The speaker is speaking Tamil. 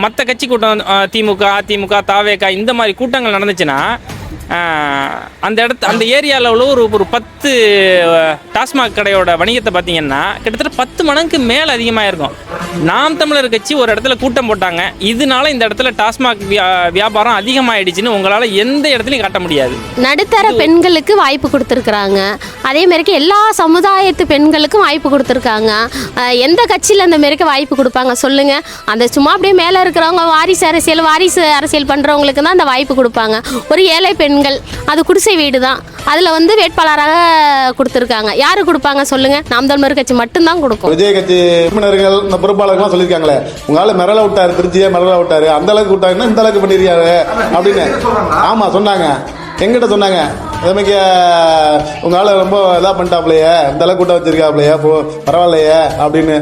மற்ற கட்சி கூட்டம் திமுக, அதிமுக, தாவேகா இந்த மாதிரி கூட்டங்கள் நடந்துச்சுன்னா அந்த ஏரியாவில் உள்ள ஒரு 10 டாஸ்மாக் கடையோட வணிகத்தை பார்த்தீங்கன்னா கிட்டத்தட்ட 10 மடங்கு மேலே அதிகமாக இருக்கும். நாம் தமிழர் கட்சி ஒரு இடத்துல கூட்டம் போட்டாங்க, இதனால இந்த இடத்துல டாஸ்மாக் வியாபாரம் அதிகமாகிடுச்சுன்னு உங்களால் எந்த இடத்துலையும் காட்ட முடியாது. நடுத்தர பெண்களுக்கு வாய்ப்பு கொடுத்துருக்குறாங்க, அதே மாதிரிக்கு எல்லா சமுதாயத்து பெண்களுக்கும் வாய்ப்பு கொடுத்துருக்காங்க. எந்த கட்சியில் அந்த மாரிக்கு வாய்ப்பு கொடுப்பாங்க சொல்லுங்கள்? அந்த சும்மா அப்படியே மேலே இருக்கிறவங்க வாரிசு அரசியல் பண்ணுறவங்களுக்கு தான் அந்த வாய்ப்பு கொடுப்பாங்க. ஒரு ஏழை பெண்கள், அது குடிசை வீடு தான், அதில் வேட்பாளராக கொடுத்துருக்காங்க. யாரு கொடுப்பாங்க சொல்லுங்க? நாம் தமிழர் கட்சி மட்டும்தான் கொடுக்கும். விஜய் கட்சி உறுப்பினர்கள் இந்த பொறுப்பாளர்கள்லாம் சொல்லியிருக்காங்களே, உங்களால மிரள விட்டாரு, திருச்சியே மிரள விட்டாரு, அந்த அளவுக்கு விட்டாங்கன்னா இந்த அளவுக்கு பண்ணிருக்காரு அப்படின்னு. ஆமா சொன்னாங்க, எங்கிட்ட சொன்னாங்க. அதேமாதிரி உங்களால ரொம்ப இதா பண்ணிட்டாப்லையே, இந்த அளவுக்கு கூட்டம் வச்சிருக்காப்லையே, பரவாயில்லையே அப்படின்னு.